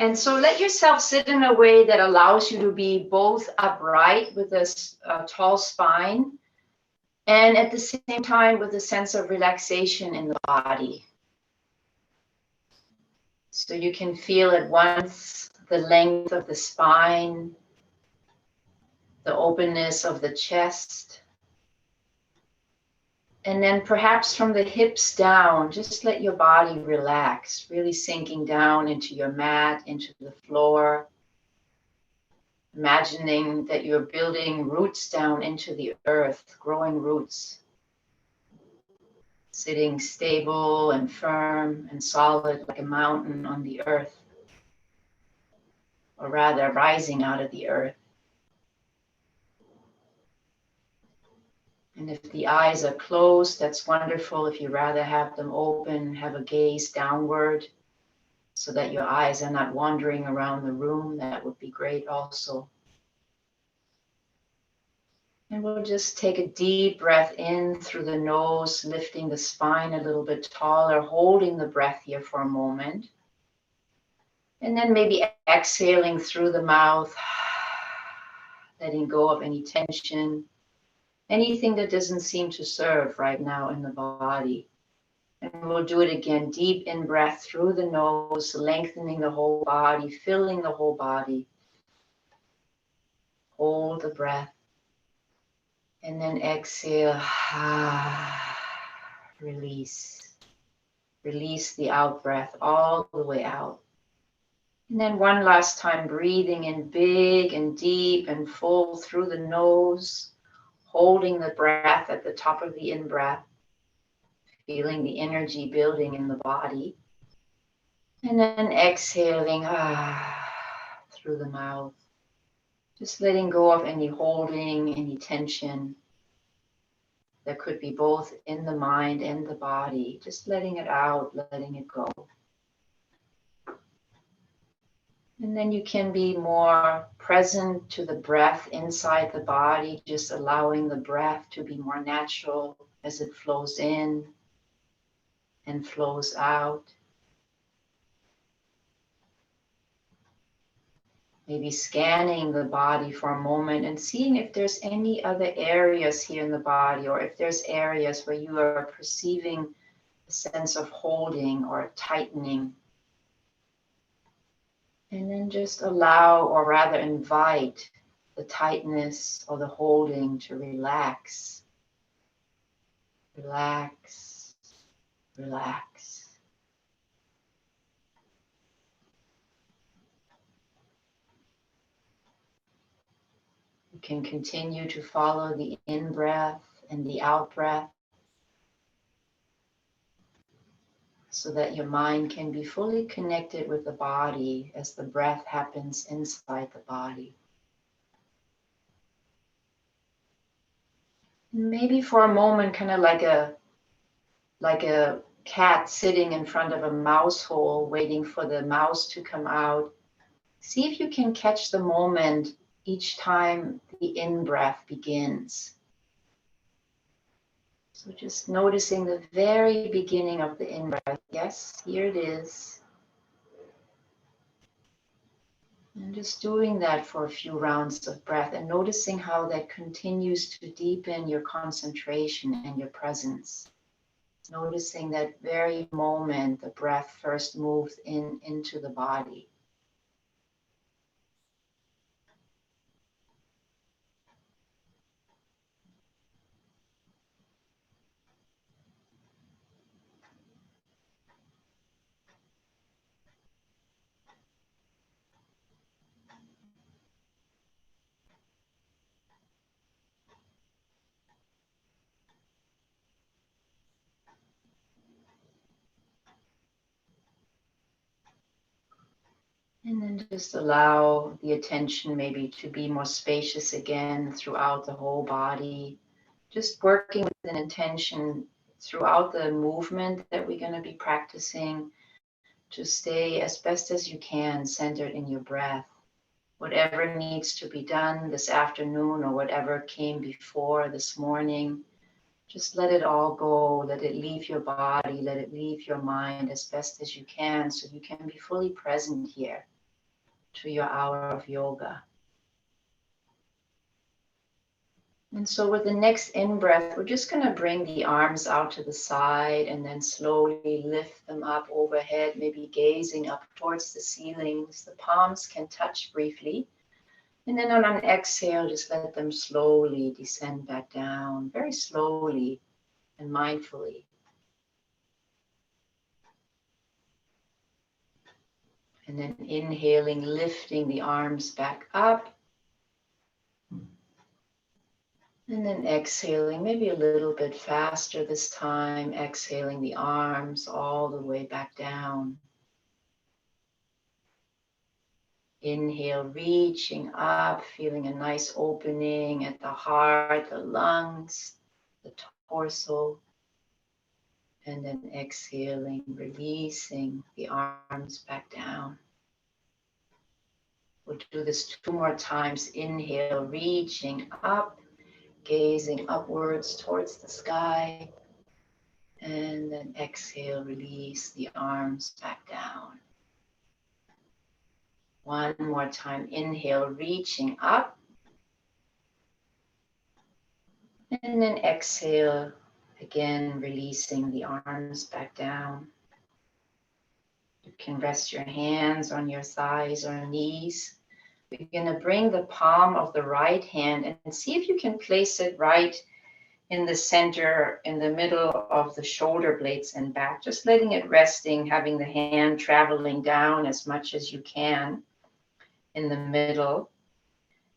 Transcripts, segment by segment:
And so let yourself sit in a way that allows you to be both upright with a tall spine and at the same time with a sense of relaxation in the body. So you can feel at once the length of the spine, the openness of the chest, and then perhaps from the hips down, just let your body relax, really sinking down into your mat, into the floor. Imagining that you're building roots down into the earth, growing roots. Sitting stable and firm and solid like a mountain on the earth. Or rather, rising out of the earth. And if the eyes are closed, that's wonderful. If you rather have them open, have a gaze downward so that your eyes are not wandering around the room, that would be great also. And we'll just take a deep breath in through the nose, lifting the spine a little bit taller, holding the breath here for a moment. And then maybe exhaling through the mouth, letting go of any tension, anything that doesn't seem to serve right now in the body. And we'll do it again, deep in breath through the nose, lengthening the whole body, filling the whole body. Hold the breath. And then exhale, release. Release the out breath all the way out. And then one last time, breathing in big and deep and full through the nose, holding the breath at the top of the in-breath, feeling the energy building in the body. And then exhaling through the mouth. Just letting go of any holding, any tension that could be both in the mind and the body. Just letting it out, letting it go. And then you can be more present to the breath inside the body, just allowing the breath to be more natural as it flows in and flows out. Maybe scanning the body for a moment and seeing if there's any other areas here in the body, or if there's areas where you are perceiving a sense of holding or tightening. And then just allow, or rather invite, the tightness or the holding to relax. Relax, relax. You can continue to follow the in-breath and the out-breath so that your mind can be fully connected with the body as the breath happens inside the body. Maybe for a moment, kind of like a cat sitting in front of a mouse hole waiting for the mouse to come out. See if you can catch the moment each time the in-breath begins. So just noticing the very beginning of the in-breath. Yes, here it is. And just doing that for a few rounds of breath and noticing how that continues to deepen your concentration and your presence. Noticing that very moment the breath first moves into the body. And then just allow the attention maybe to be more spacious again throughout the whole body. Just working with an intention throughout the movement that we're going to be practicing to stay as best as you can centered in your breath. Whatever needs to be done this afternoon or whatever came before this morning, just let it all go. Let it leave your body. Let it leave your mind as best as you can so you can be fully present here. to your hour of yoga. And so with the next in-breath, we're just going to bring the arms out to the side and then slowly lift them up overhead, maybe gazing up towards the ceilings. The palms can touch briefly. And then on an exhale, just let them slowly descend back down, very slowly and mindfully. And then inhaling, lifting the arms back up. And then exhaling, maybe a little bit faster this time, exhaling the arms all the way back down. Inhale, reaching up, feeling a nice opening at the heart, the lungs, the torso. And then exhaling, releasing the arms back down. We'll do this 2 more times. Inhale, reaching up, gazing upwards towards the sky. And then exhale, release the arms back down. 1 more time. Inhale, reaching up. And then exhale, again, releasing the arms back down. You can rest your hands on your thighs or knees. We're going to bring the palm of the right hand and see if you can place it right in the center, in the middle of the shoulder blades and back. Just letting it resting, having the hand traveling down as much as you can in the middle.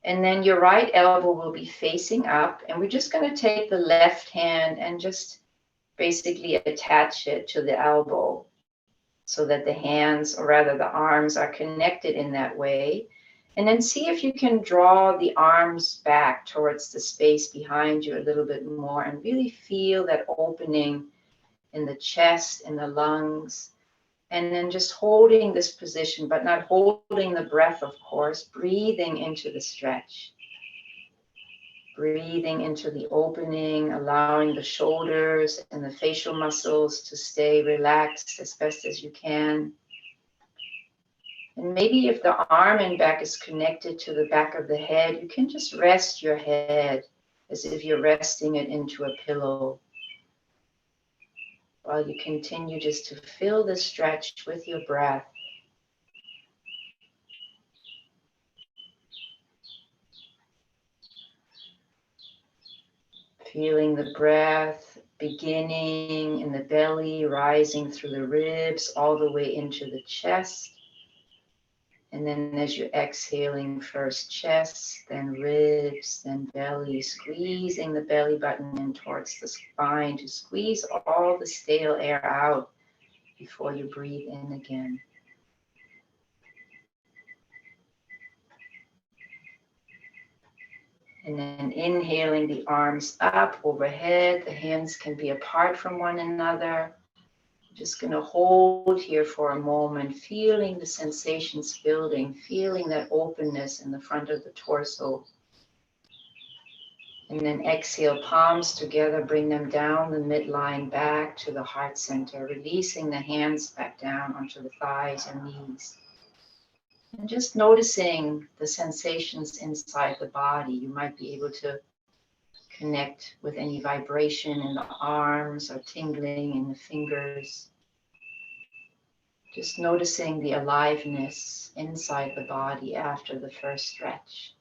And then your right elbow will be facing up. And we're just going to take the left hand and just basically attach it to the elbow so that the hands, or rather the arms, are connected in that way. And then see if you can draw the arms back towards the space behind you a little bit more and really feel that opening in the chest, in the lungs. And then just holding this position, but not holding the breath, of course, breathing into the stretch. Breathing into the opening, allowing the shoulders and the facial muscles to stay relaxed as best as you can. And maybe if the arm and back is connected to the back of the head, you can just rest your head as if you're resting it into a pillow. While you continue just to fill the stretch with your breath. Feeling the breath beginning in the belly, rising through the ribs, all the way into the chest. And then as you're exhaling, first chest, then ribs, then belly, squeezing the belly button in towards the spine to squeeze all the stale air out before you breathe in again. And then inhaling the arms up overhead, the hands can be apart from one another. Just going to hold here for a moment, feeling the sensations building, feeling that openness in the front of the torso. And then exhale, palms together, bring them down the midline back to the heart center, releasing the hands back down onto the thighs and knees. And just noticing the sensations inside the body. You might be able to connect with any vibration in the arms or tingling in the fingers. Just noticing the aliveness inside the body after the first stretch.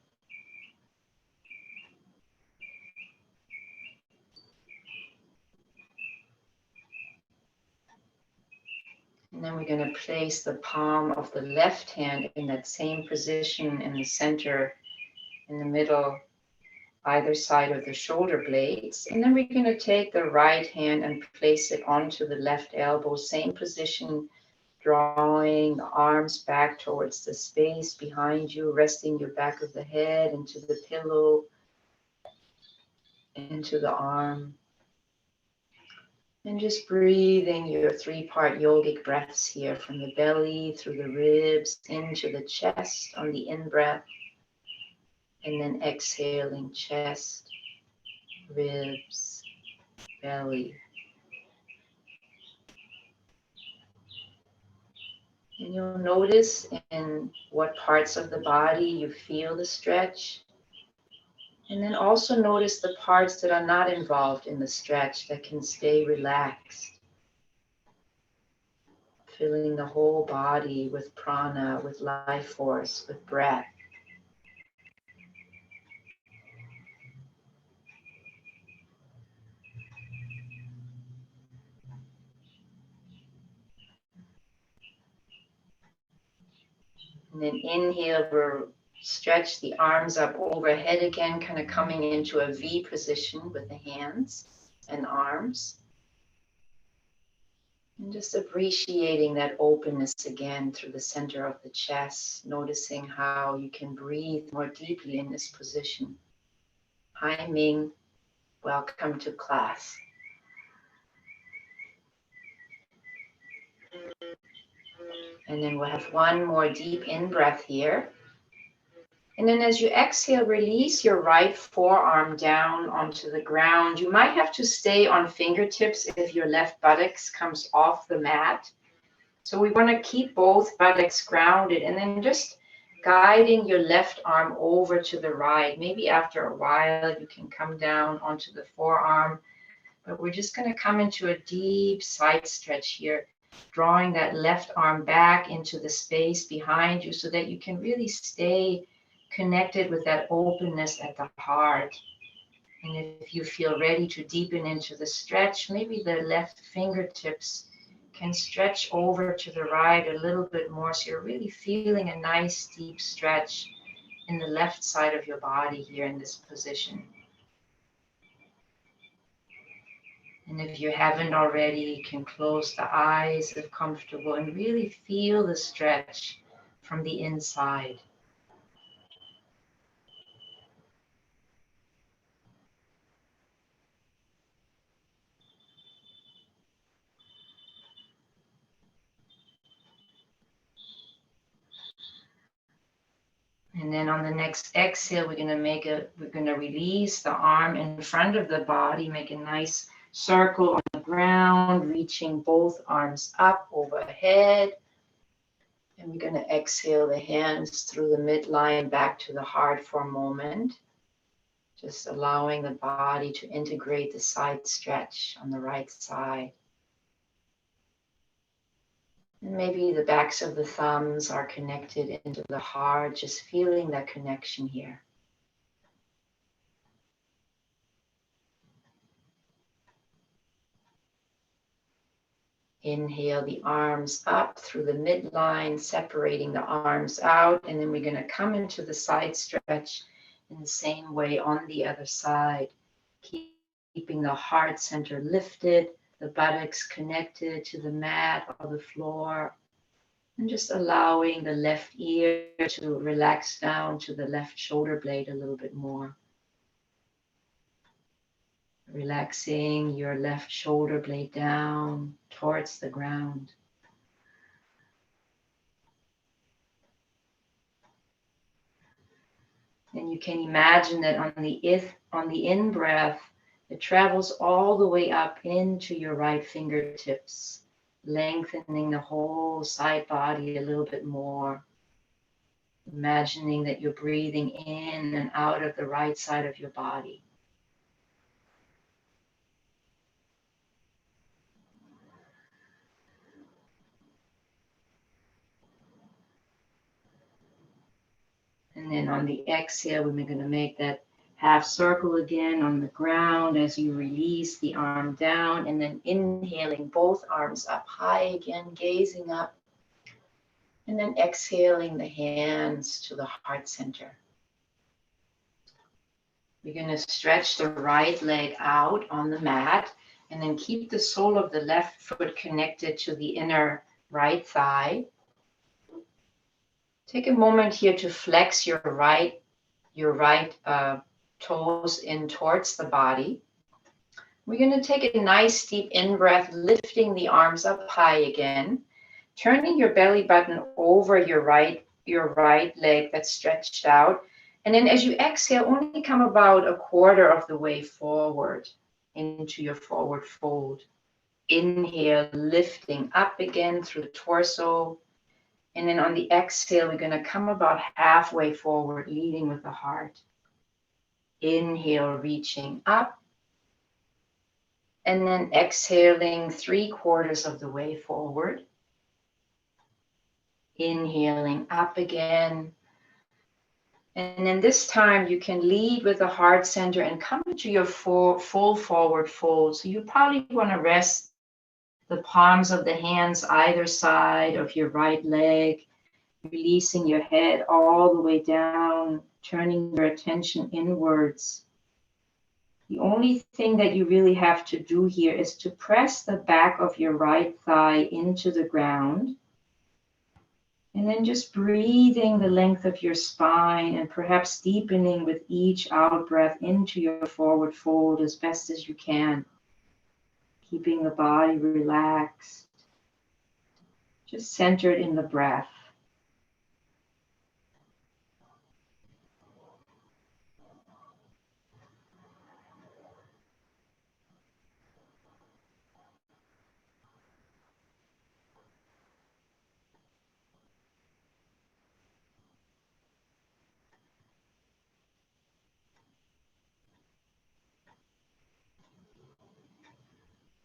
And then we're going to place the palm of the left hand in that same position in the center, in the middle, either side of the shoulder blades. And then we're going to take the right hand and place it onto the left elbow, same position, drawing the arms back towards the space behind you, resting your back of the head into the pillow, into the arm. And just breathing your 3-part yogic breaths here from the belly, through the ribs, into the chest on the in-breath. And then exhaling, chest, ribs, belly. And you'll notice in what parts of the body you feel the stretch. And then also notice the parts that are not involved in the stretch that can stay relaxed. Filling the whole body with prana, with life force, with breath. And then inhale, we'll stretch the arms up overhead again, kind of coming into a V position with the hands and arms. And just appreciating that openness again through the center of the chest, noticing how you can breathe more deeply in this position. Hi Ming, welcome to class. And then we'll have one more deep in-breath here. And then as you exhale, release your right forearm down onto the ground. You might have to stay on fingertips if your left buttocks comes off the mat. So we want to keep both buttocks grounded and then just guiding your left arm over to the right. Maybe after a while you can come down onto the forearm, but we're just going to come into a deep side stretch here, drawing that left arm back into the space behind you so that you can really stay connected with that openness at the heart. And if you feel ready to deepen into the stretch, maybe the left fingertips can stretch over to the right a little bit more, so you're really feeling a nice deep stretch in the left side of your body here in this position. And if you haven't already, you can close the eyes if comfortable and really feel the stretch from the inside. And then on the next exhale, we're going to release the arm in front of the body, make a nice circle on the ground, reaching both arms up overhead. And we're going to exhale the hands through the midline back to the heart for a moment. Just allowing the body to integrate the side stretch on the right side. And maybe the backs of the thumbs are connected into the heart, just feeling that connection here. Inhale the arms up through the midline, separating the arms out, and then we're going to come into the side stretch in the same way on the other side, keeping the heart center lifted, the buttocks connected to the mat or the floor, and just allowing the left ear to relax down to the left shoulder blade a little bit more. Relaxing your left shoulder blade down towards the ground. And you can imagine that on the in-breath, it travels all the way up into your right fingertips, lengthening the whole side body a little bit more. Imagining that you're breathing in and out of the right side of your body. And then on the exhale, we're going to make that half circle again on the ground as you release the arm down, and then inhaling both arms up high again, gazing up, and then exhaling the hands to the heart center. We're going to stretch the right leg out on the mat, and then keep the sole of the left foot connected to the inner right thigh. Take a moment here to flex your right toes in towards the body. We're going to take a nice deep in-breath, lifting the arms up high again, turning your belly button over your right leg that's stretched out. And then as you exhale, only come about a quarter of the way forward into your forward fold. Inhale, lifting up again through the torso. And then on the exhale, we're going to come about halfway forward, leading with the heart. Inhale, reaching up. And then exhaling 3/4 of the way forward. Inhaling up again. And then this time you can lead with the heart center and come into your full forward fold. So you probably want to rest the palms of the hands either side of your right leg, releasing your head all the way down, turning your attention inwards. The only thing that you really have to do here is to press the back of your right thigh into the ground. And then just breathing the length of your spine and perhaps deepening with each out breath into your forward fold as best as you can. Keeping the body relaxed, just centered in the breath.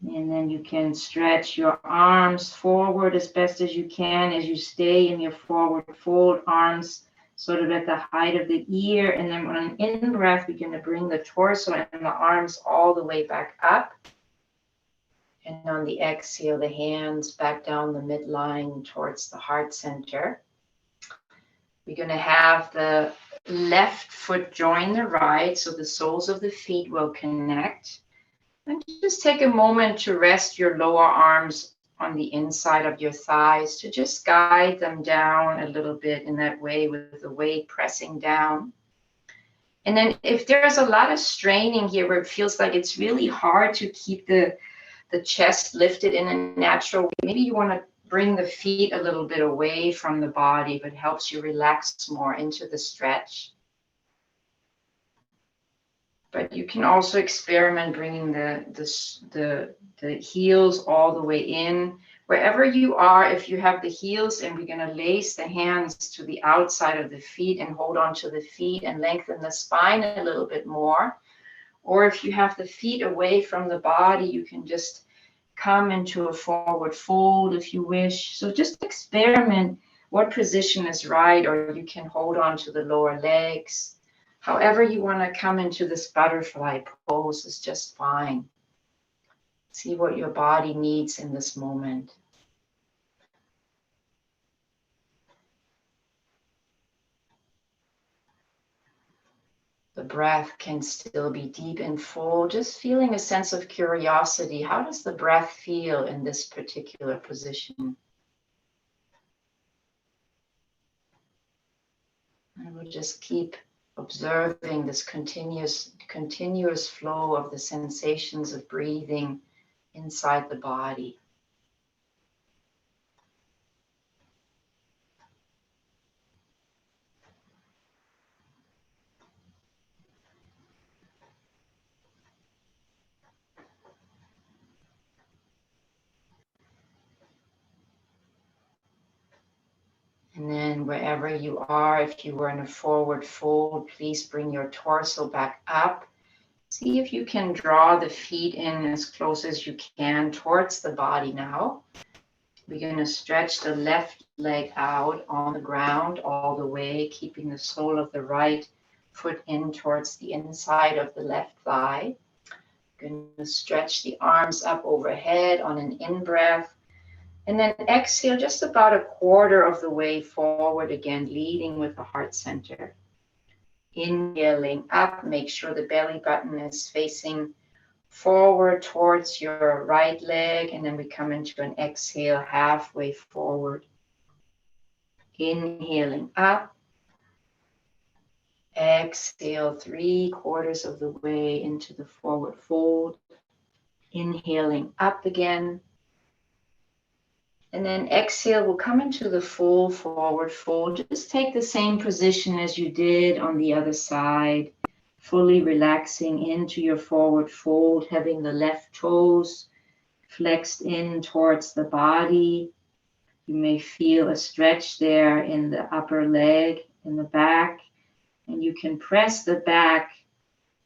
And then you can stretch your arms forward as best as you can as you stay in your forward fold, arms sort of at the height of the ear. And then on an in-breath, we're going to bring the torso and the arms all the way back up. And on the exhale, the hands back down the midline towards the heart center. We're going to have the left foot join the right, so the soles of the feet will connect. And just take a moment to rest your lower arms on the inside of your thighs, to just guide them down a little bit in that way with the weight pressing down. And then if there's a lot of straining here where it feels like it's really hard to keep the chest lifted in a natural way, maybe you want to bring the feet a little bit away from the body, but helps you relax more into the stretch. But you can also experiment bringing the heels all the way in. Wherever you are, if you have the heels, and we're going to lace the hands to the outside of the feet and hold on to the feet and lengthen the spine a little bit more. Or if you have the feet away from the body, you can just come into a forward fold if you wish. So just experiment what position is right, or you can hold on to the lower legs. However you want to come into this butterfly pose is just fine. See what your body needs in this moment. The breath can still be deep and full, just feeling a sense of curiosity. How does the breath feel in this particular position? And we'll just keep observing this continuous flow of the sensations of breathing inside the body. And then wherever you are, if you were in a forward fold, please bring your torso back up. See if you can draw the feet in as close as you can towards the body now. We're going to stretch the left leg out on the ground all the way, keeping the sole of the right foot in towards the inside of the left thigh. We're going to stretch the arms up overhead on an in-breath. And then exhale just about 1/4 of the way forward again, leading with the heart center. Inhaling up, make sure the belly button is facing forward towards your right leg, and then we come into an exhale halfway forward. Inhaling up. Exhale 3/4 of the way into the forward fold. Inhaling up again. And then exhale, we'll come into the full forward fold. Just take the same position as you did on the other side, fully relaxing into your forward fold, having the left toes flexed in towards the body. You may feel a stretch there in the upper leg, in the back, and you can press the back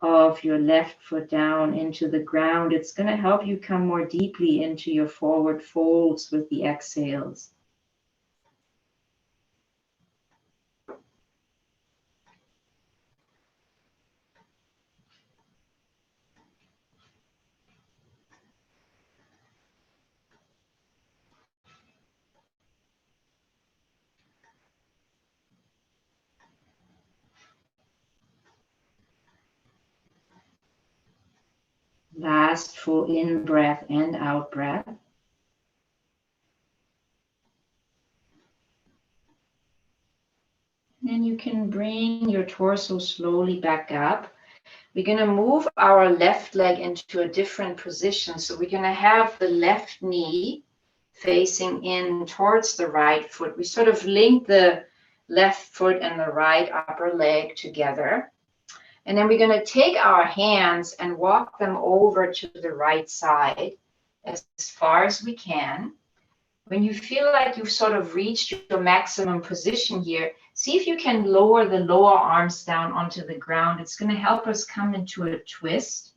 of your left foot down into the ground. It's going to help you come more deeply into your forward folds with the exhales. Last full in breath and out breath. Then you can bring your torso slowly back up. We're going to move our left leg into a different position. So we're going to have the left knee facing in towards the right foot. We sort of link the left foot and the right upper leg together. And then we're going to take our hands and walk them over to the right side as far as we can. When you feel like you've sort of reached your maximum position here, see if you can lower the lower arms down onto the ground. It's going to help us come into a twist.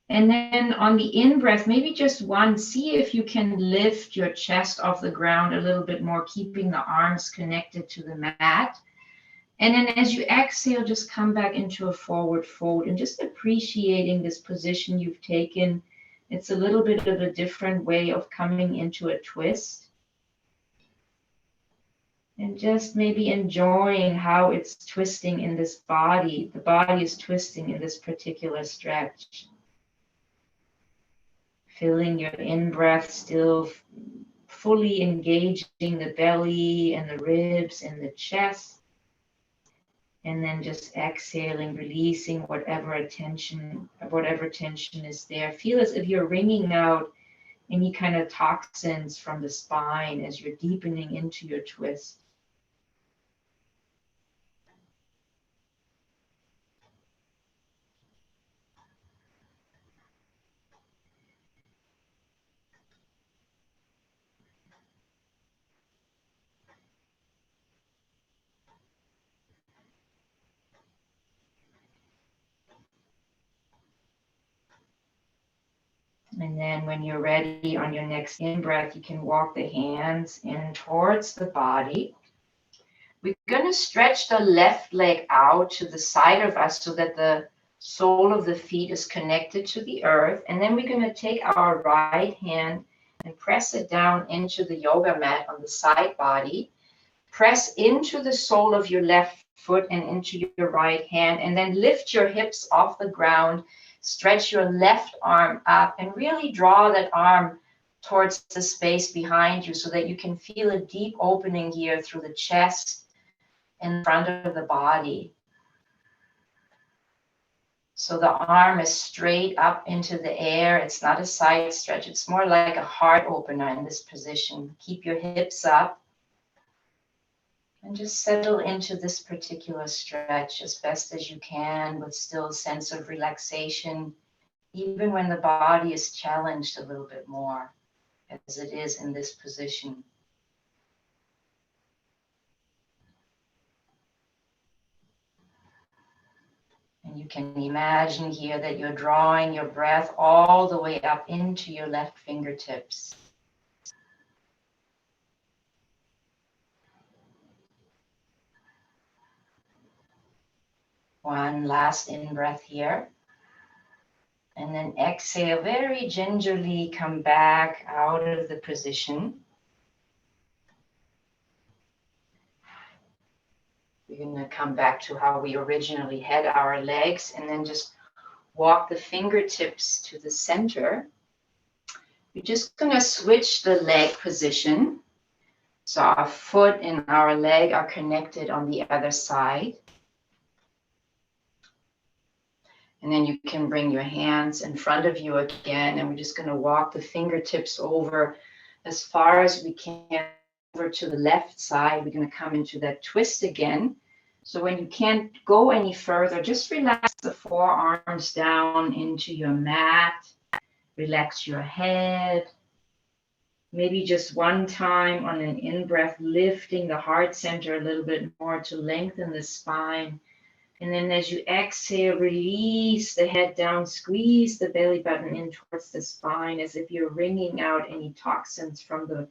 And then on the in-breath, maybe just one, see if you can lift your chest off the ground a little bit more, keeping the arms connected to the mat. And then as you exhale, just come back into a forward fold and just appreciating this position you've taken. It's a little bit of a different way of coming into a twist. And just maybe enjoying how it's twisting in this body. The body is twisting in this particular stretch. Feeling your in-breath still fully engaging the belly and the ribs and the chest. And then just exhaling, releasing whatever tension is there. Feel as if you're wringing out any kind of toxins from the spine as you're deepening into your twist. And then when you're ready on your next in-breath, you can walk the hands in towards the body. We're going to stretch the left leg out to the side of us so that the sole of the feet is connected to the earth. And then we're going to take our right hand and press it down into the yoga mat on the side body. Press into the sole of your left foot and into your right hand, and then lift your hips off the ground. Stretch your left arm up and really draw that arm towards the space behind you so that you can feel a deep opening here through the chest and front of the body. So the arm is straight up into the air. It's not a side stretch. It's more like a heart opener in this position. Keep your hips up and just settle into this particular stretch as best as you can with still a sense of relaxation, even when the body is challenged a little bit more as it is in this position. And you can imagine here that you're drawing your breath all the way up into your left fingertips. One last in-breath here. And then exhale, very gingerly come back out of the position. We're going to come back to how we originally had our legs and then just walk the fingertips to the center. We're just going to switch the leg position. So our foot and our leg are connected on the other side. And then you can bring your hands in front of you again, and we're just going to walk the fingertips over as far as we can over to the left side. We're going to come into that twist again. So when you can't go any further, just relax the forearms down into your mat. Relax your head. Maybe just one time on an in-breath, lifting the heart center a little bit more to lengthen the spine. And then as you exhale, release the head down, squeeze the belly button in towards the spine as if you're wringing out any toxins from the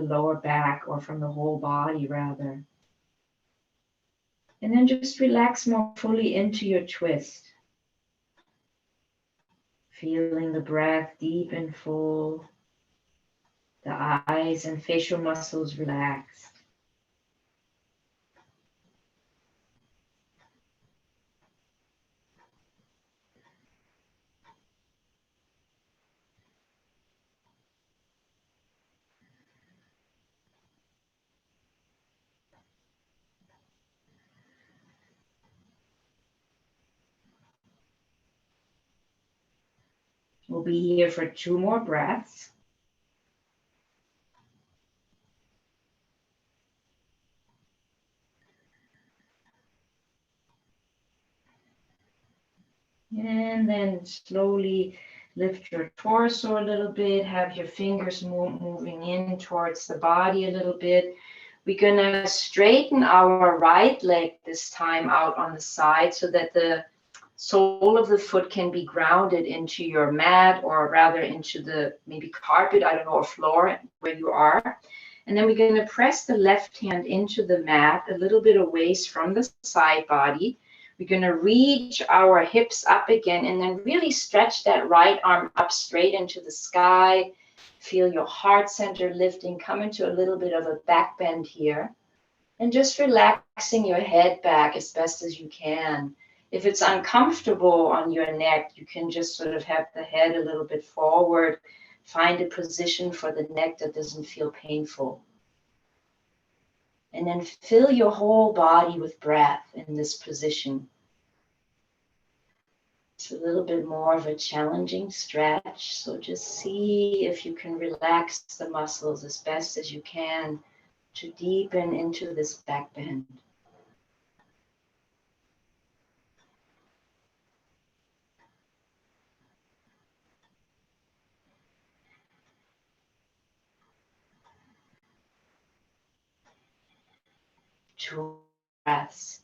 lower back, or from the whole body rather. And then just relax more fully into your twist. Feeling the breath deep and full, the eyes and facial muscles relaxed. We'll be here for 2 more breaths. And then slowly lift your torso a little bit, have your fingers moving in towards the body a little bit. We're gonna straighten our right leg this time out on the side so that the sole of the foot can be grounded into your mat, or rather into the maybe carpet, I don't know, or floor where you are. And then we're gonna press the left hand into the mat a little bit away from the side body. We're going to reach our hips up again and then really stretch that right arm up straight into the sky. Feel your heart center lifting, come into a little bit of a back bend here. And just relaxing your head back as best as you can. If it's uncomfortable on your neck, you can just sort of have the head a little bit forward. Find a position for the neck that doesn't feel painful. And then fill your whole body with breath in this position. It's a little bit more of a challenging stretch, so just see if you can relax the muscles as best as you can to deepen into this back bend. Two breaths.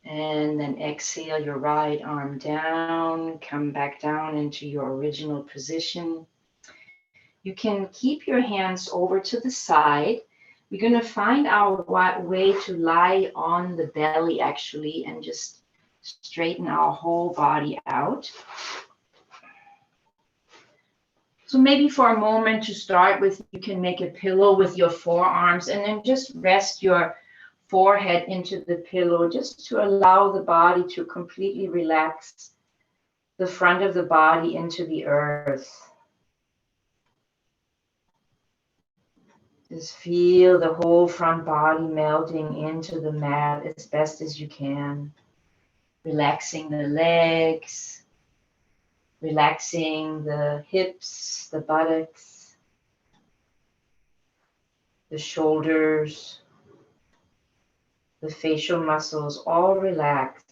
And then exhale your right arm down, come back down into your original position. You can keep your hands over to the side. We're going to find our way to lie on the belly actually, and just straighten our whole body out. So maybe for a moment to start with, you can make a pillow with your forearms and then just rest your forehead into the pillow, just to allow the body to completely relax the front of the body into the earth. Just feel the whole front body melting into the mat as best as you can. Relaxing the legs, relaxing the hips, the buttocks, the shoulders, the facial muscles, all relaxed.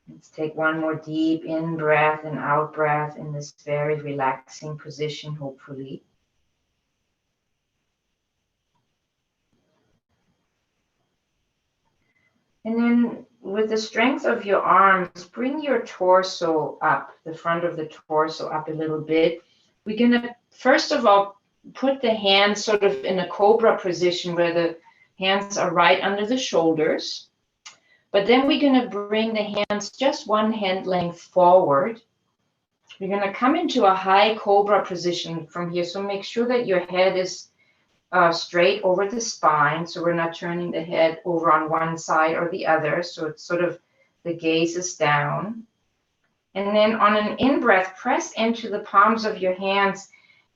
Let's take one more deep in breath and out breath in this very relaxing position, hopefully. And then with the strength of your arms, bring your torso up, the front of the torso up a little bit. We're going to, first of all, put the hands sort of in a cobra position where the hands are right under the shoulders. But then we're going to bring the hands just one hand length forward. We're going to come into a high cobra position from here. So make sure that your head is straight over the spine. So we're not turning the head over on one side or the other. So it's sort of the gaze is down. And then on an in-breath, press into the palms of your hands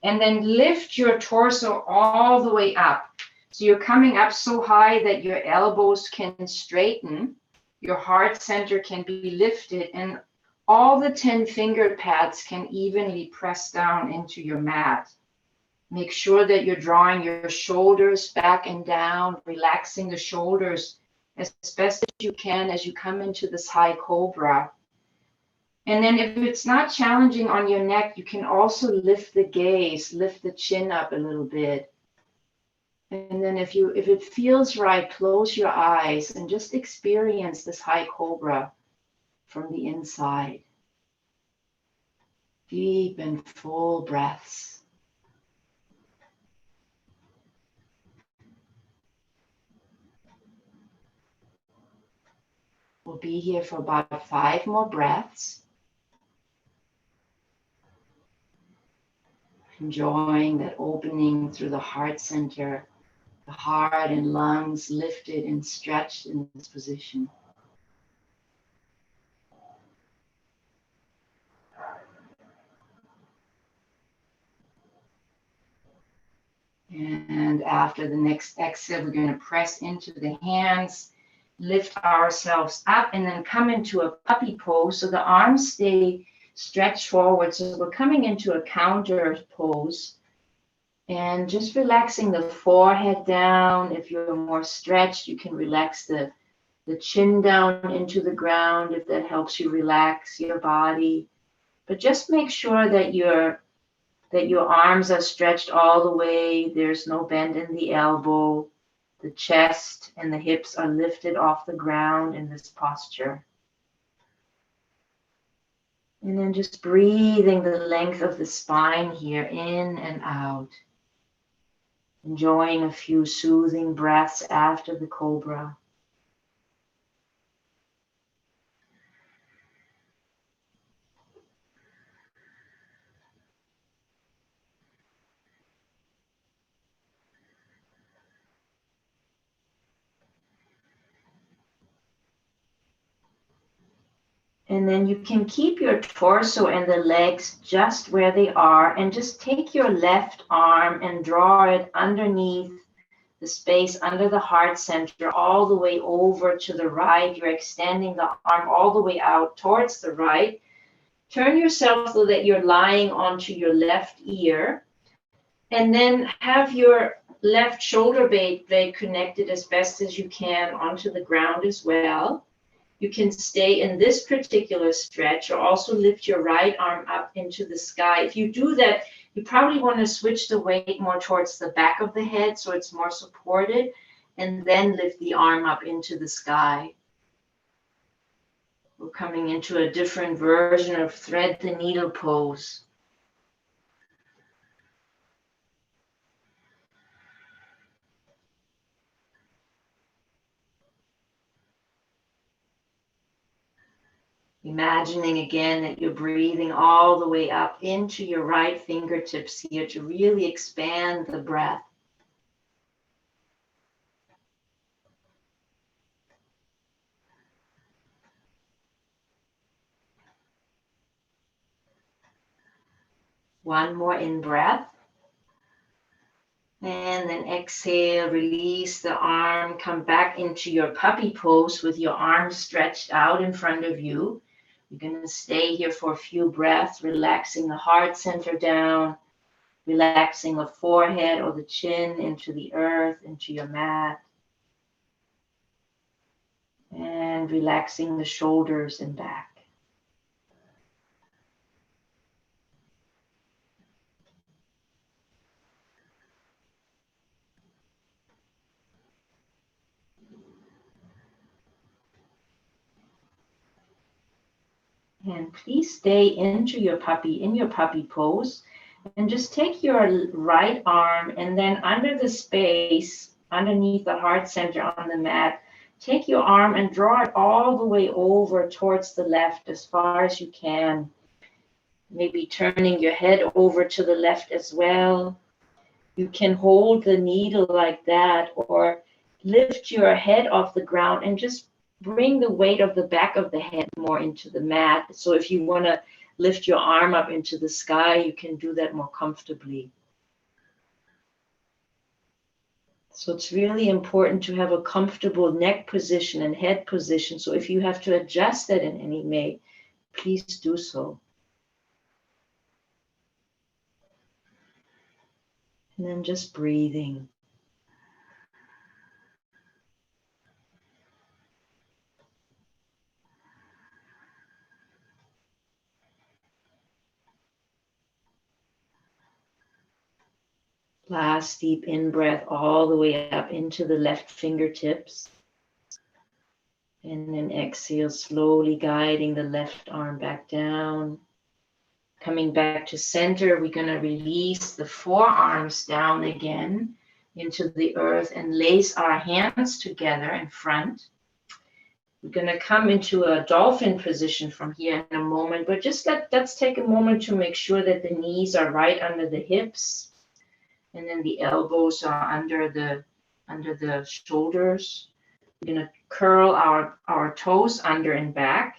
and then lift your torso all the way up. So you're coming up so high that your elbows can straighten. Your heart center can be lifted, and all the 10 finger pads can evenly press down into your mat. Make sure that you're drawing your shoulders back and down, relaxing the shoulders as best as you can as you come into this high cobra. And then if it's not challenging on your neck, you can also lift the gaze, lift the chin up a little bit. And then if it feels right, close your eyes and just experience this high cobra from the inside. Deep and full breaths. We'll be here for about 5 more breaths. Enjoying that opening through the heart center, the heart and lungs lifted and stretched in this position. And after the next exhale, we're going to press into the hands, lift ourselves up, and then come into a puppy pose. So the arms stay stretched forward. So we're coming into a counter pose. And just relaxing the forehead down. If you're more stretched, you can relax the chin down into the ground if that helps you relax your body. But just make sure that your arms are stretched all the way. There's no bend in the elbow. The chest and the hips are lifted off the ground in this posture. And then just breathing the length of the spine here, in and out. Enjoying a few soothing breaths after the cobra. And then you can keep your torso and the legs just where they are, and just take your left arm and draw it underneath the space under the heart center all the way over to the right. You're extending the arm all the way out towards the right. Turn yourself so that you're lying onto your left ear, and then have your left shoulder blade connected as best as you can onto the ground as well. You can stay in this particular stretch, or also lift your right arm up into the sky. If you do that, you probably want to switch the weight more towards the back of the head so it's more supported, and then lift the arm up into the sky. We're coming into a different version of thread the needle pose. Imagining again that you're breathing all the way up into your right fingertips here to really expand the breath. One more in breath. And then exhale, release the arm, come back into your puppy pose with your arms stretched out in front of you. You're going to stay here for a few breaths, relaxing the heart center down, relaxing the forehead or the chin into the earth, into your mat, and relaxing the shoulders and back. And please stay in your puppy pose, and just take your right arm, and then under the space, underneath the heart center on the mat, take your arm and draw it all the way over towards the left as far as you can. Maybe turning your head over to the left as well. You can hold the needle like that, or lift your head off the ground and just bring the weight of the back of the head more into the mat. So if you want to lift your arm up into the sky, you can do that more comfortably. So it's really important to have a comfortable neck position and head position. So if you have to adjust that in any way, please do so. And then just breathing. Last deep in-breath all the way up into the left fingertips. And then exhale, slowly guiding the left arm back down. Coming back to center, we're going to release the forearms down again into the earth and lace our hands together in front. We're going to come into a dolphin position from here in a moment, but just let's take a moment to make sure that the knees are right under the hips. And then the elbows are under the shoulders. We're going to curl our toes under and back.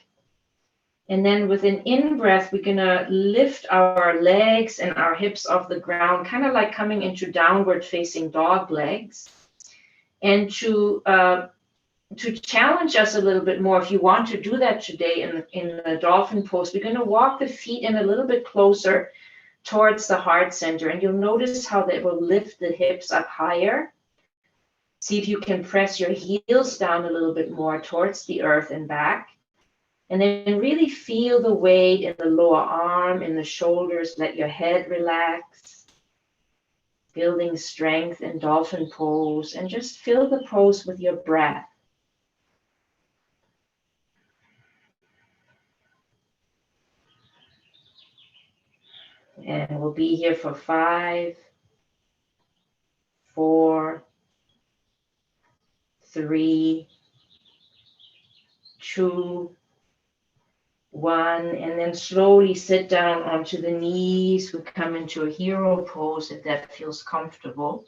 And then with an in-breath, we're going to lift our legs and our hips off the ground, kind of like coming into downward facing dog legs. And to challenge us a little bit more, if you want to do that today in the dolphin pose, we're going to walk the feet in a little bit closer towards the heart center, and you'll notice how they will lift the hips up higher. See if you can press your heels down a little bit more towards the earth and back, and then really feel the weight in the lower arm, in the shoulders. Let your head relax, building strength in dolphin pose, and just fill the pose with your breath. And we'll be here for 5, 4, 3, 2, 1, and then slowly sit down onto the knees. We come into a hero pose if that feels comfortable.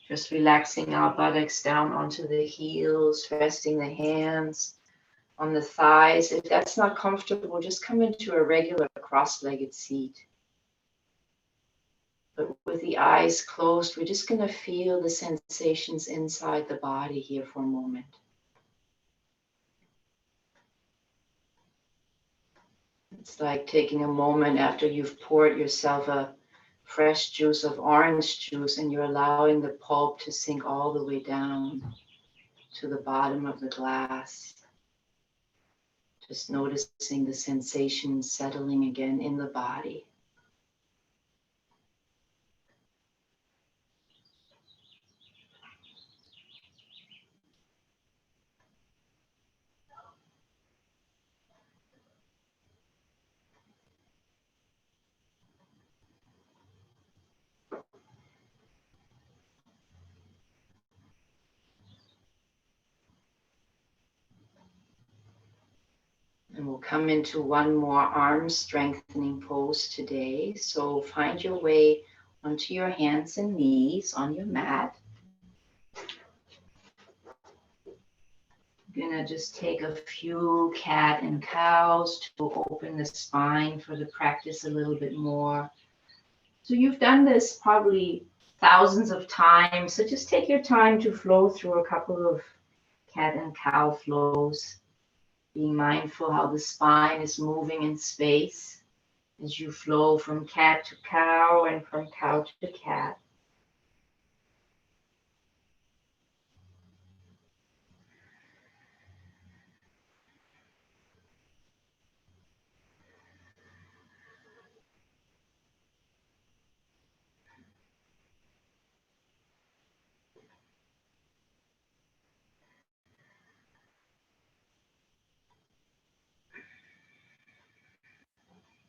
Just relaxing our buttocks down onto the heels, resting the hands on the thighs. If that's not comfortable, just come into a regular cross-legged seat. But with the eyes closed, we're just going to feel the sensations inside the body here for a moment. It's like taking a moment after you've poured yourself a fresh juice of orange juice and you're allowing the pulp to sink all the way down to the bottom of the glass. Just noticing the sensations settling again in the body. And we'll come into one more arm strengthening pose today. So find your way onto your hands and knees on your mat. You're gonna just take a few cat and cows to open the spine for the practice a little bit more. So you've done this probably thousands of times. So just take your time to flow through a couple of cat and cow flows. Being mindful how the spine is moving in space as you flow from cat to cow and from cow to cat.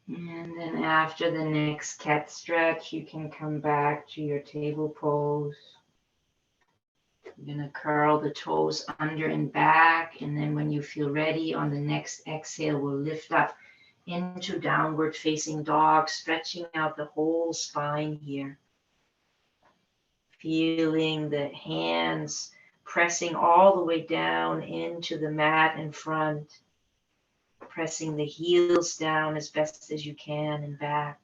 And then after the next cat stretch, you can come back to your table pose. You're going to curl the toes under and back. And then when you feel ready on the next exhale, we'll lift up into downward facing dog, stretching out the whole spine here. Feeling the hands pressing all the way down into the mat in front. Pressing the heels down as best as you can and back.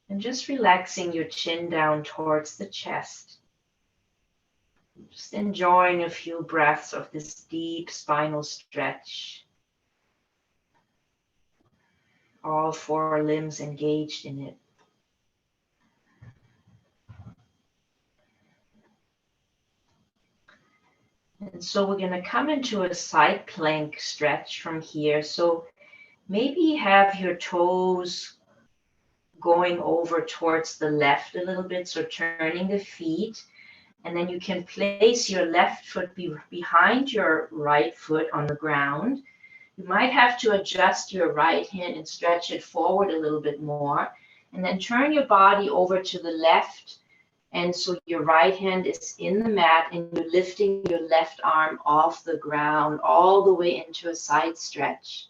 And just relaxing your chin down towards the chest. Just enjoying a few breaths of this deep spinal stretch. All four limbs engaged in it. And so we're going to come into a side plank stretch from here. So maybe have your toes going over towards the left a little bit, so turning the feet. And then you can place your left foot behind your right foot on the ground. You might have to adjust your right hand and stretch it forward a little bit more. And then turn your body over to the left. And so your right hand is in the mat and you're lifting your left arm off the ground all the way into a side stretch.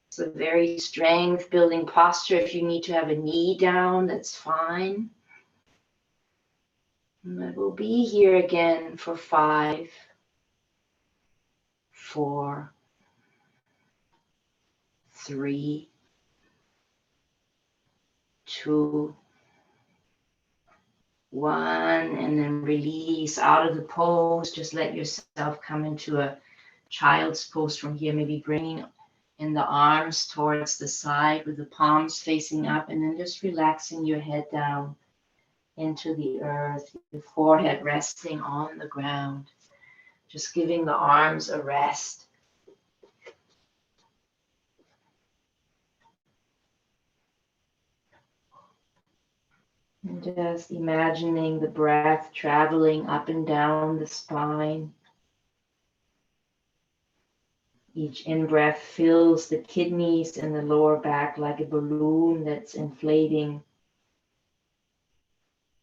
It's a very strength building posture. If you need to have a knee down, that's fine. And we'll be here again for 5, 4, 3, 2, 1, and then release out of the pose. Just let yourself come into a child's pose from here, maybe bringing in the arms towards the side with the palms facing up, and then just relaxing your head down into the earth, your forehead resting on the ground, just giving the arms a rest. And just imagining the breath traveling up and down the spine. Each in-breath fills the kidneys and the lower back like a balloon that's inflating.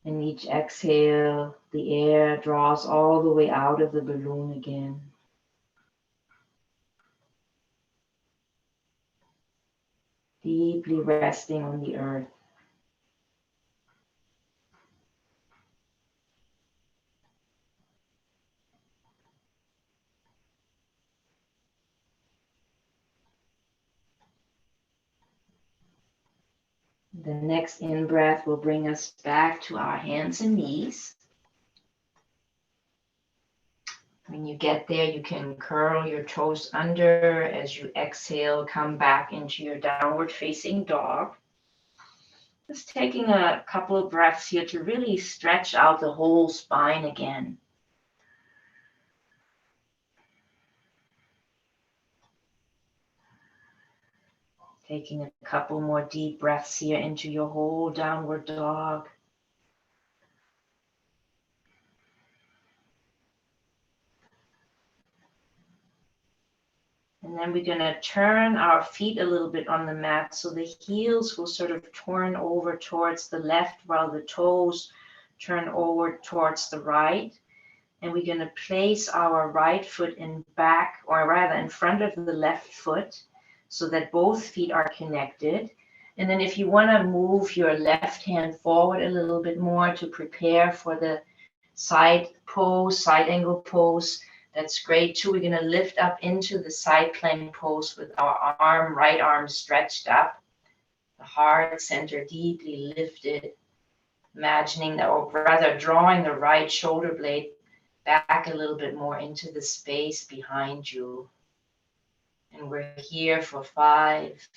And each exhale, the air draws all the way out of the balloon again. Deeply resting on the earth. The next in-breath will bring us back to our hands and knees. When you get there, you can curl your toes under. As you exhale, come back into your downward facing dog. Just taking a couple of breaths here to really stretch out the whole spine again. Taking a couple more deep breaths here into your whole downward dog. And then we're going to turn our feet a little bit on the mat so the heels will sort of turn over towards the left while the toes turn over towards the right. And we're going to place our right foot in back, or rather in front of the left foot, so that both feet are connected. And then if you want to move your left hand forward a little bit more to prepare for the side pose, side angle pose, that's great too. We're going to lift up into the side plank pose with our arm, right arm stretched up, the heart center deeply lifted, imagining that, or rather drawing the right shoulder blade back a little bit more into the space behind you. And we're here for 5,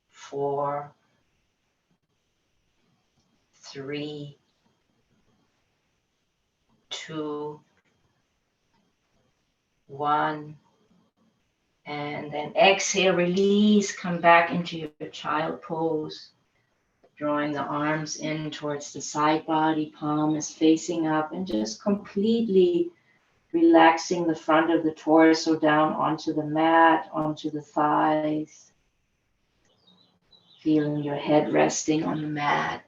4, 3, 2, 1. And then exhale, release, come back into your child pose. Drawing the arms in towards the side body, palm is facing up, and just completely relaxing the front of the torso down onto the mat, onto the thighs. Feeling your head resting on the mat,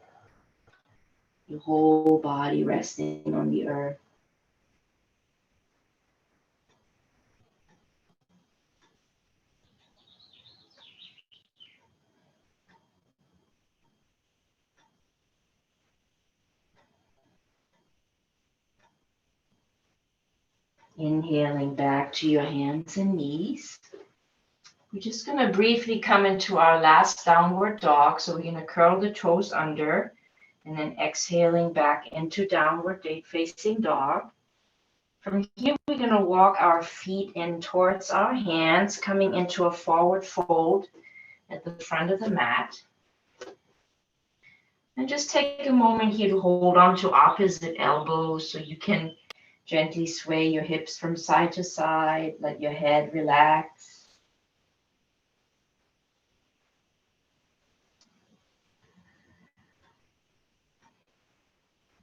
your whole body resting on the earth. Inhaling back to your hands and knees. We're just going to briefly come into our last downward dog. So we're going to curl the toes under and then exhaling back into downward facing dog. From here, we're going to walk our feet in towards our hands, coming into a forward fold at the front of the mat. And just take a moment here to hold on to opposite elbows so you can gently sway your hips from side to side. Let your head relax.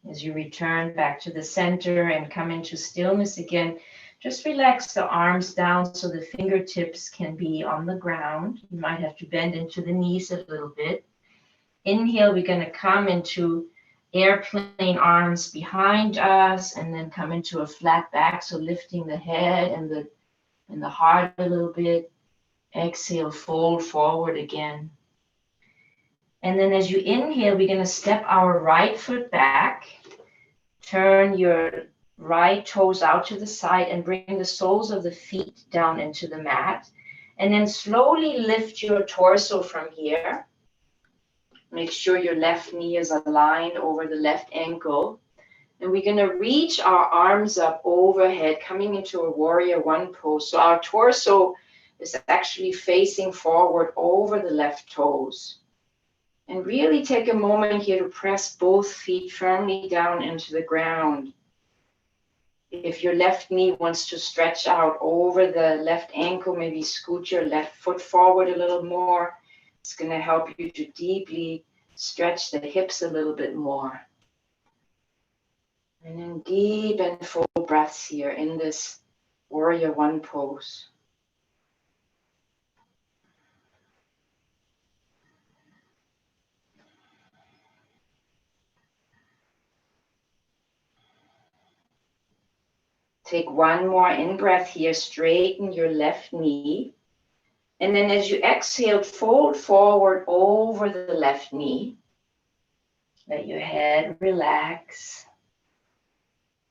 As you return back to the center and come into stillness again, just relax the arms down so the fingertips can be on the ground. You might have to bend into the knees a little bit. Inhale, we're going to come into airplane arms behind us and then come into a flat back, so lifting the head and the heart a little bit. Exhale, fold forward again. And then as you inhale, we're going to step our right foot back. Turn your right toes out to the side and bring the soles of the feet down into the mat. And then slowly lift your torso from here. Make sure your left knee is aligned over the left ankle. And we're going to reach our arms up overhead, coming into a warrior one pose. So our torso is actually facing forward over the left toes. And really take a moment here to press both feet firmly down into the ground. If your left knee wants to stretch out over the left ankle, maybe scoot your left foot forward a little more. It's going to help you to deeply stretch the hips a little bit more. And then deep and full breaths here in this warrior one pose. Take one more in-breath here. Straighten your left knee. And then as you exhale, fold forward over the left knee. Let your head relax.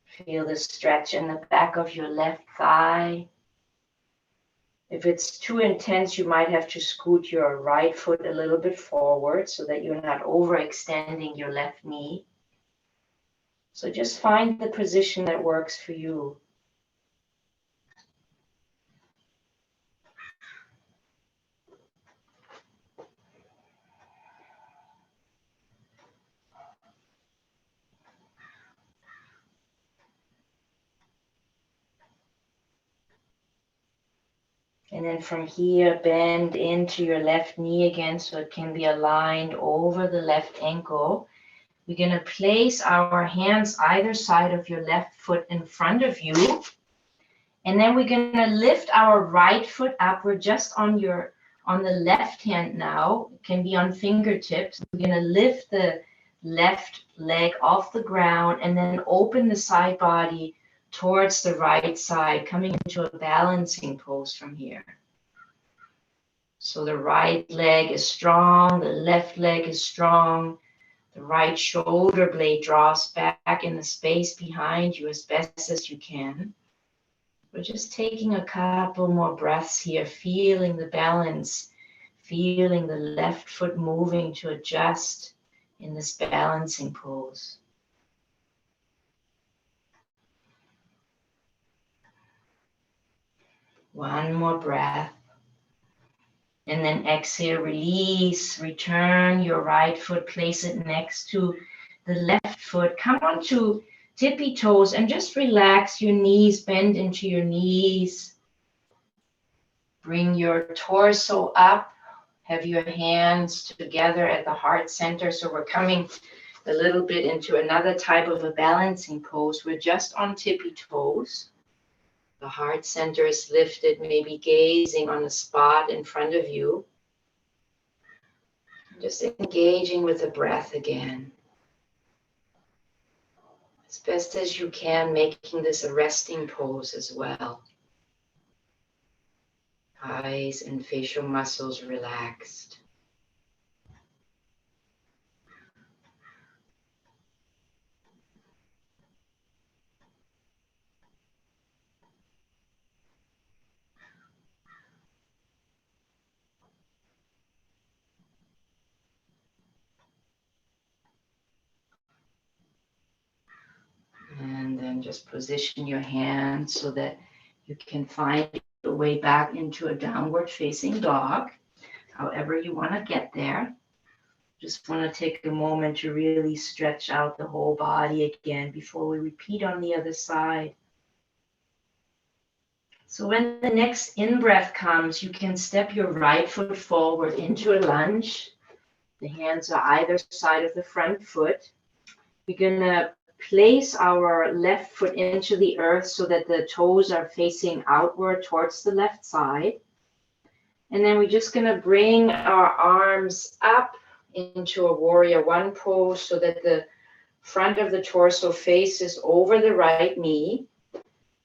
Feel the stretch in the back of your left thigh. If it's too intense, you might have to scoot your right foot a little bit forward so that you're not overextending your left knee. So just find the position that works for you. And then from here, bend into your left knee again so it can be aligned over the left ankle. We're going to place our hands either side of your left foot in front of you. And then we're going to lift our right foot up. We're just on the left hand now. It can be on fingertips. We're going to lift the left leg off the ground and then open the side body towards the right side, coming into a balancing pose from here. So the right leg is strong, the left leg is strong. The right shoulder blade draws back in the space behind you as best as you can. We're just taking a couple more breaths here, feeling the balance, feeling the left foot moving to adjust in this balancing pose. One more breath. And then exhale, release, return your right foot, place it next to the left foot. Come on to tippy toes and just relax your knees, bend into your knees. Bring your torso up, have your hands together at the heart center. So we're coming a little bit into another type of a balancing pose. We're just on tippy toes. The heart center is lifted, maybe gazing on a spot in front of you. Just engaging with the breath again. As best as you can, making this a resting pose as well. Eyes and facial muscles relaxed. And then And just position your hands so that you can find your way back into a downward facing dog, however you want to get there. Just want to take a moment to really stretch out the whole body again before we repeat on the other side. So when the next in-breath comes, you can step your right foot forward into a lunge. The hands are either side of the front foot. We're going to place our left foot into the earth so that the toes are facing outward towards the left side. And then we're just going to bring our arms up into a warrior one pose so that the front of the torso faces over the right knee.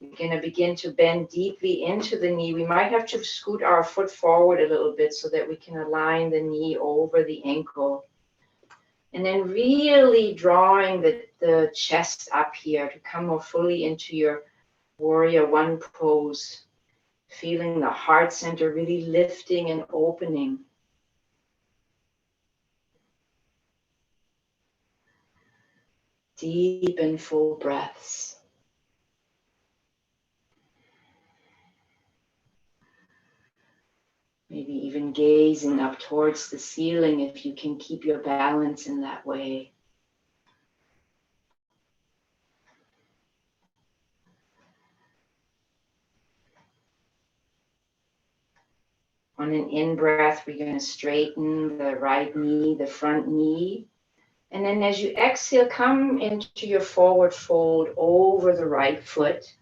We're going to begin to bend deeply into the knee. We might have to scoot our foot forward a little bit so that we can align the knee over the ankle. And then really drawing the chest up here to come more fully into your warrior one pose. Feeling the heart center really lifting and opening. Deep and full breaths. Maybe even gazing up towards the ceiling if you can keep your balance in that way. On an in-breath, we're going to straighten the right knee, the front knee. And then as you exhale, come into your forward fold over the right foot.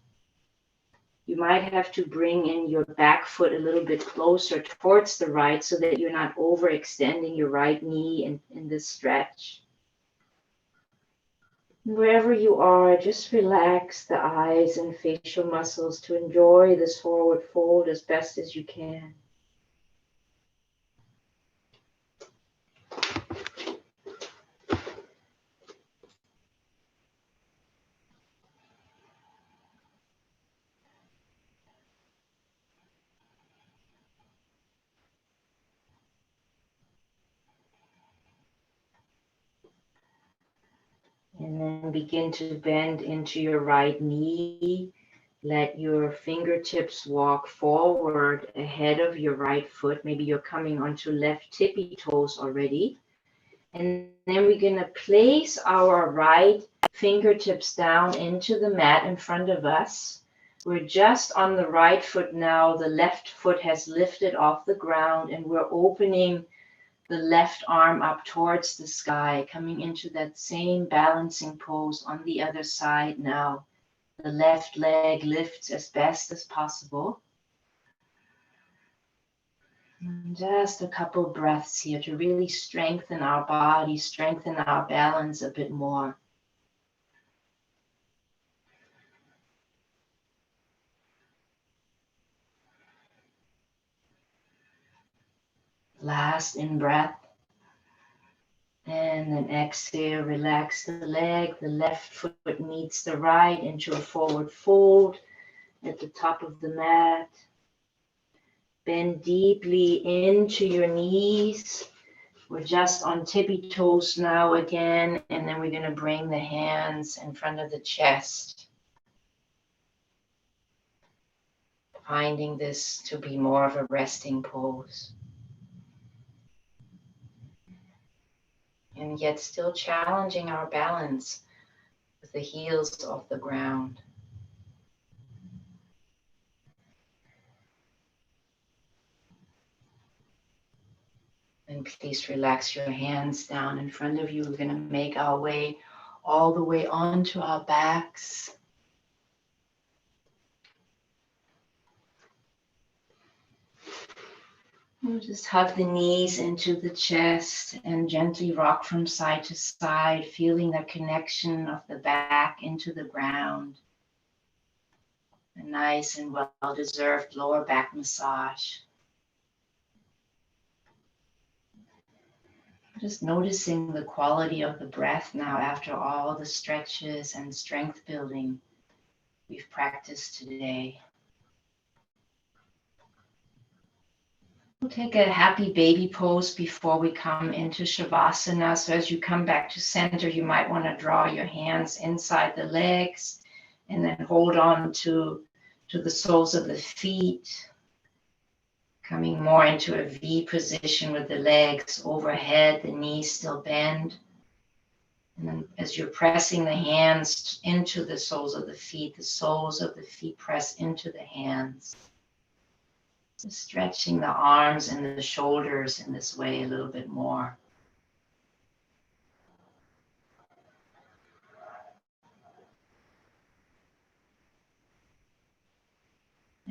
You might have to bring in your back foot a little bit closer towards the right so that you're not overextending your right knee in this stretch. Wherever you are, just relax the eyes and facial muscles to enjoy this forward fold as best as you can. And then begin to bend into your right knee. Let your fingertips walk forward ahead of your right foot. Maybe you're coming onto left tippy toes already. And then we're going to place our right fingertips down into the mat in front of us. We're just on the right foot now. The left foot has lifted off the ground and we're opening the left arm up towards the sky, coming into that same balancing pose on the other side now. The left leg lifts as best as possible. And just a couple breaths here to really strengthen our body, strengthen our balance a bit more. Last in breath. And then exhale, relax the leg. The left foot meets the right into a forward fold at the top of the mat. Bend deeply into your knees. We're just on tippy toes now again, and then we're going to bring the hands in front of the chest. Finding this to be more of a resting pose. And yet still challenging our balance with the heels off the ground. And please relax your hands down in front of you. We're going to make our way all the way onto our backs. We'll just hug the knees into the chest and gently rock from side to side, feeling the connection of the back into the ground. A nice and well-deserved lower back massage. Just noticing the quality of the breath now after all the stretches and strength building we've practiced today. We'll take a happy baby pose before we come into Shavasana. So as you come back to center, you might want to draw your hands inside the legs And then hold on to the soles of the feet, coming more into a V position with the legs overhead, the knees still bend. And then as you're pressing the hands into the soles of the soles of the feet press into the hands. Just stretching the arms and the shoulders in this way a little bit more.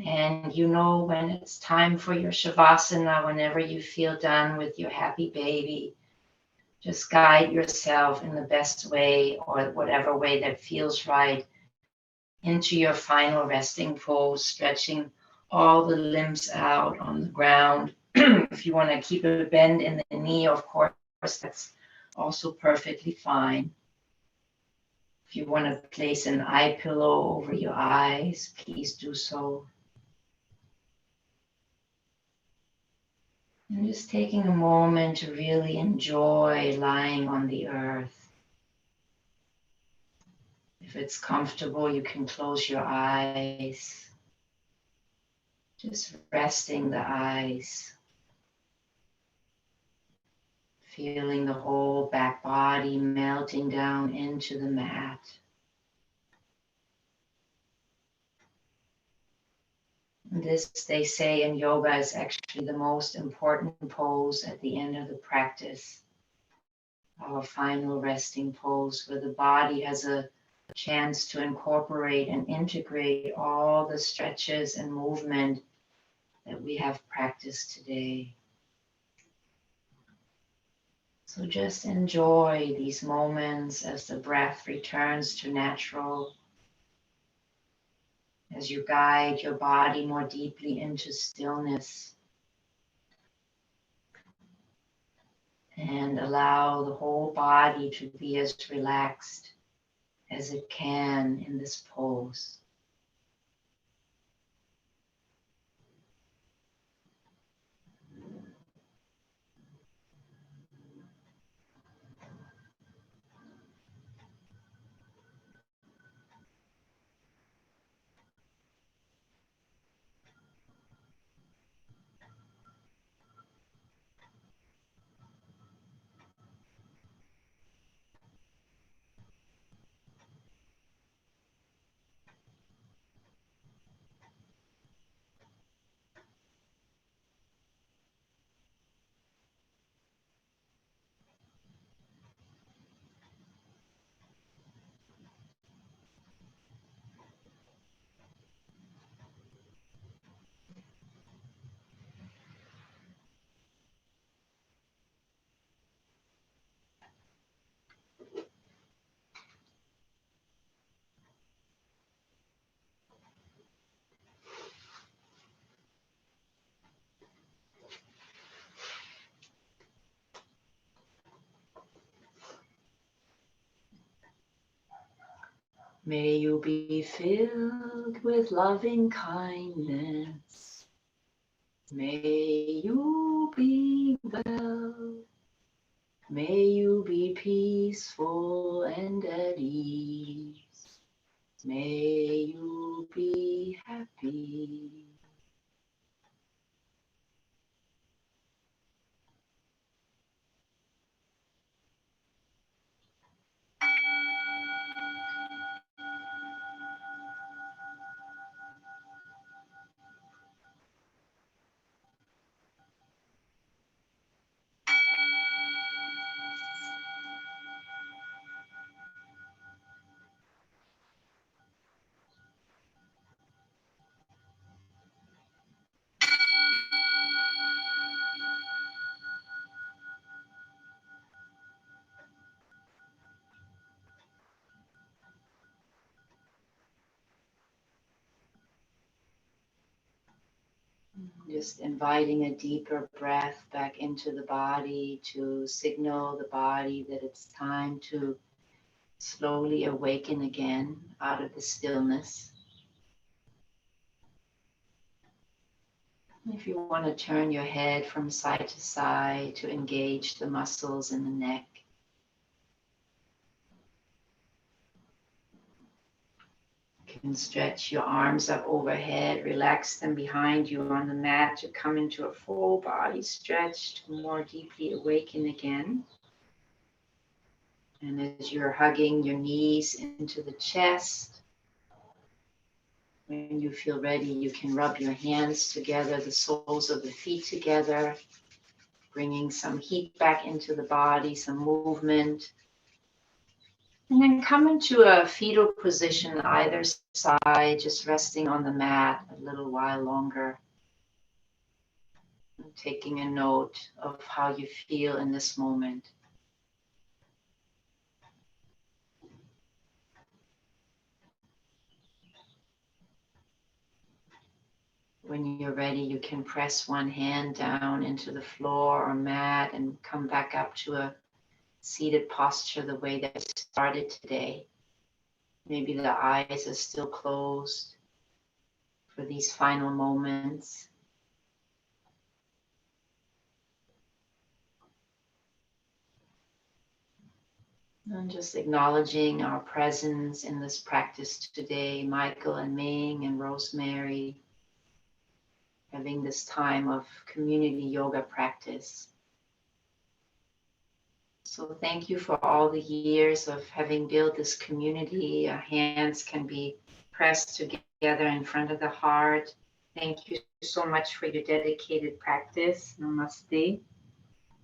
And you know when it's time for your Shavasana, whenever you feel done with your happy baby, just guide yourself in the best way or whatever way that feels right into your final resting pose, stretching all the limbs out on the ground. If you want to keep a bend in the knee, of course, that's also perfectly fine. If you want to place an eye pillow over your eyes, please do so. And just taking a moment to really enjoy lying on the earth. If it's comfortable, you can close your eyes. Just resting the eyes. Feeling the whole back body melting down into the mat. And this, they say in yoga, is actually the most important pose at the end of the practice. Our final resting pose, where the body has a chance to incorporate and integrate all the stretches and movement that we have practiced today. So just enjoy these moments as the breath returns to natural, as you guide your body more deeply into stillness and allow the whole body to be as relaxed as it can in this pose. May you be filled with loving kindness. May you be well. May you be peaceful and at ease. May you be happy. Just inviting a deeper breath back into the body to signal the body that it's time to slowly awaken again out of the stillness. If you want to turn your head from side to side to engage the muscles in the neck. And stretch your arms up overhead, relax them behind you on the mat to come into a full body stretch to more deeply awaken again. And as you're hugging your knees into the chest, when you feel ready, you can rub your hands together, the soles of the feet together, bringing some heat back into the body, some movement. And then come into a fetal position either side, just resting on the mat a little while longer. And taking a note of how you feel in this moment. When you're ready, you can press one hand down into the floor or mat and come back up to a seated posture the way that you started today. Maybe the eyes are still closed for these final moments. And just acknowledging our presence in this practice today, Michael and Ming and Rosemary, having this time of community yoga practice. So thank you for all the years of having built this community. Our hands can be pressed together in front of the heart. Thank you so much for your dedicated practice. Namaste.